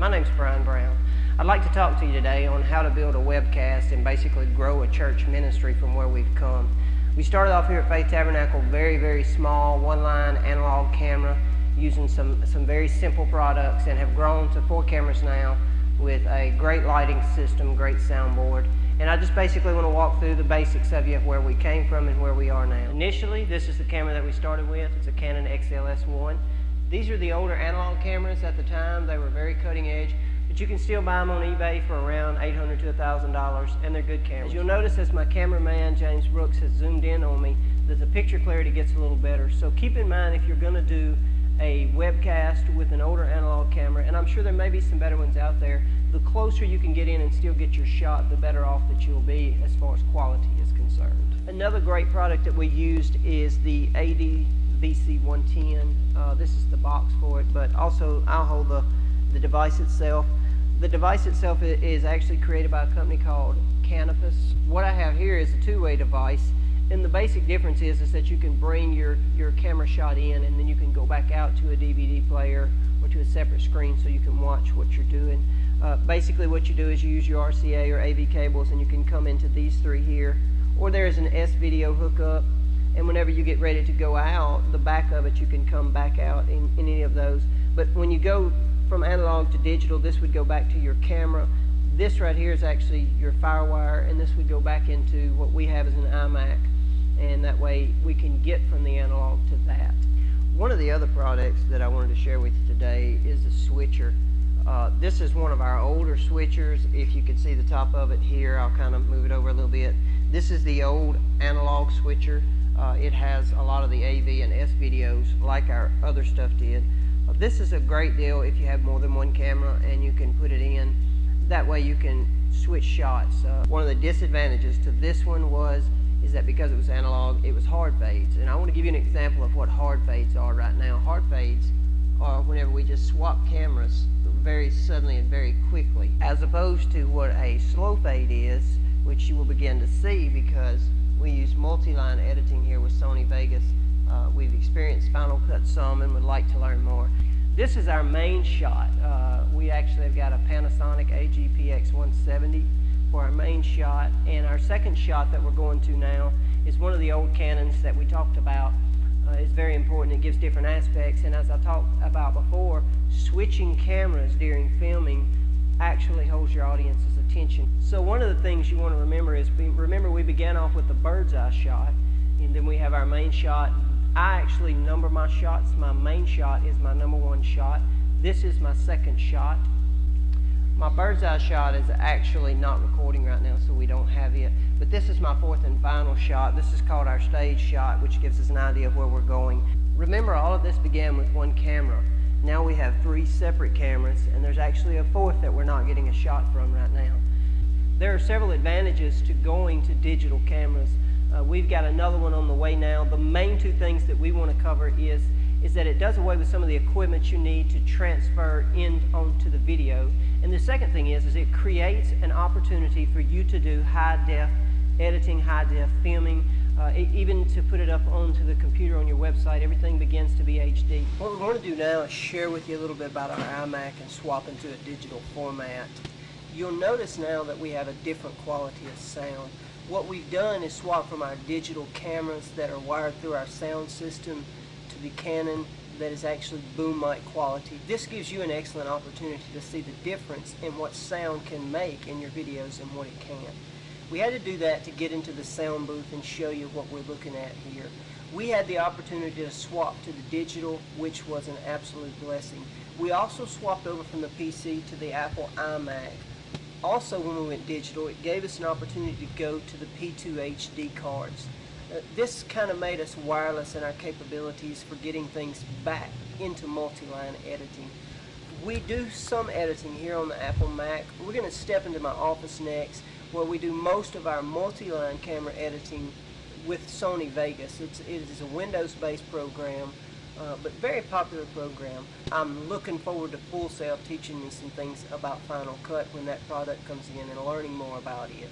My name's Brian Brown. I'd like to talk to you today on how to build a webcast and basically grow a church ministry from where we've come. We started off here at Faith Tabernacle very small, one-line analog camera using some very simple products, and have grown to 4 cameras now with a great lighting system, great soundboard. And I just basically want to walk through the basics of where we came from and where we are now. Initially, this is the camera that we started with. It's a Canon XLS1. These are the older analog cameras at the time. They were very cutting edge, but you can still buy them on eBay for around $800 to $1,000, and they're good cameras. As you'll notice, as my cameraman, James Brooks, has zoomed in on me, that the picture clarity gets a little better. So keep in mind, if you're going to do a webcast with an older analog camera, and I'm sure there may be some better ones out there, the closer you can get in and still get your shot, the better off that you'll be as far as quality is concerned. Another great product that we used is the AD-VC110. This is the box for it, but also I'll hold the device itself. The device itself is actually created by a company called Canopus. What I have here is a two-way device, and the basic difference is that you can bring your camera shot in, and then you can go back out to a DVD player or to a separate screen so you can watch what you're doing. Basically what you do is you use your RCA or AV cables, and you can come into these 3 here, or there's an S-video hookup, and whenever you get ready to go out, the back of it, you can come back out in any of those. But when you go from analog to digital, this would go back to your camera. This right here is actually your FireWire, and this would go back into what we have as an iMac, and that way we can get from the analog to that. One of the other products that I wanted to share with you today is a switcher. This is one of our older switchers. If you can see the top of it here, I'll kind of move it over a little bit. This is the old analog switcher. It has a lot of the AV and S videos like our other stuff did. This is a great deal if you have more than one camera and you can put it in. That way you can switch shots. One of the disadvantages to this one is that because it was analog, it was hard fades. And I want to give you an example of what hard fades are right now. Hard fades are whenever we just swap cameras very suddenly and very quickly, as opposed to what a slow fade is, which you will begin to see because we use multi-line editing here with Sony Vegas. We've experienced Final Cut some and would like to learn more. This is our main shot. We actually have got a Panasonic AGPX170 for our main shot, and our second shot that we're going to now is one of the old Canons that we talked about. It's very important. It gives different aspects, and as I talked about before, switching cameras during filming actually holds your audience's attention. So one of the things you want to remember is, remember we began off with the bird's eye shot, and then we have our main shot. I actually number my shots. My main shot is my #1 shot. This is my second shot. My bird's eye shot is actually not recording right now, so we don't have it. But this is my 4th and final shot. This is called our stage shot, which gives us an idea of where we're going. Remember, all of this began with 1 camera. Now we have 3 separate cameras, and there's actually a 4th that we're not getting a shot from right now. There are several advantages to going to digital cameras. We've got another one on the way now. The main 2 things that we want to cover is that it does away with some of the equipment you need to transfer in onto the video. And the second thing is it creates an opportunity for you to do high-def editing, high-def filming, even to put it up onto the computer on your website. Everything begins to be HD. What we're going to do now is share with you a little bit about our iMac and swap into a digital format. You'll notice now that we have a different quality of sound. What we've done is swap from our digital cameras that are wired through our sound system to the Canon that is actually boom mic quality. This gives you an excellent opportunity to see the difference in what sound can make in your videos and what it can't. We had to do that to get into the sound booth and show you what we're looking at here. We had the opportunity to swap to the digital, which was an absolute blessing. We also swapped over from the PC to the Apple iMac. Also, when we went digital, it gave us an opportunity to go to the P2 HD cards. This kind of made us wireless in our capabilities for getting things back into multi-line editing. We do some editing here on the Apple Mac. We're going to step into my office next, where we do most of our multi-line camera editing with Sony Vegas. It is a Windows-based program, but very popular program. I'm looking forward to Full Sail teaching me some things about Final Cut when that product comes in and learning more about it.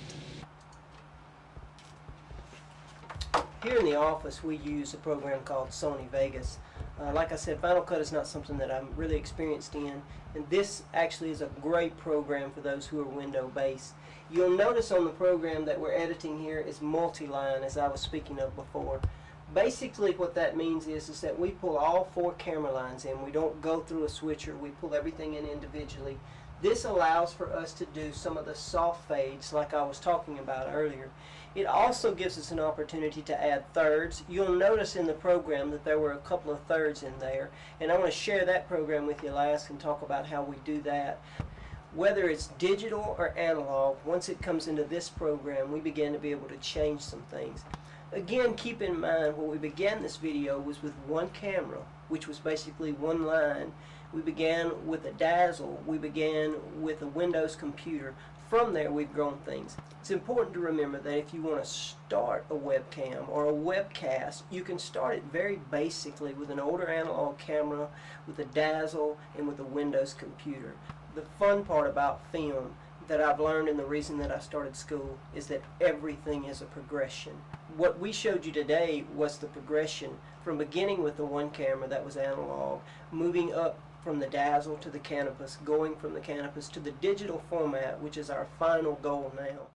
Here in the office we use a program called Sony Vegas. Like I said, Final Cut is not something that I'm really experienced in, and this actually is a great program for those who are window-based. You'll notice on the program that we're editing here is multi-line, as I was speaking of before. Basically what that means is that we pull all 4 camera lines in. We don't go through a switcher. We pull everything in individually. This allows for us to do some of the soft fades like I was talking about earlier. It also gives us an opportunity to add thirds. You'll notice in the program that there were a couple of thirds in there, and I want to share that program with you last and talk about how we do that. Whether it's digital or analog, once it comes into this program, we begin to be able to change some things. Again, keep in mind when we began this video was with one camera, which was basically one line. We began with a dazzle. We began with a Windows computer. From there, we've grown things. It's important to remember that if you want to start a webcam or a webcast, you can start it very basically with an older analog camera, with a dazzle, and with a Windows computer. The fun part about film that I've learned, and the reason that I started school, is that everything is a progression. What we showed you today was the progression from beginning with the one camera that was analog, moving up from the dazzle to the canopus, going from the canopus to the digital format, which is our final goal now.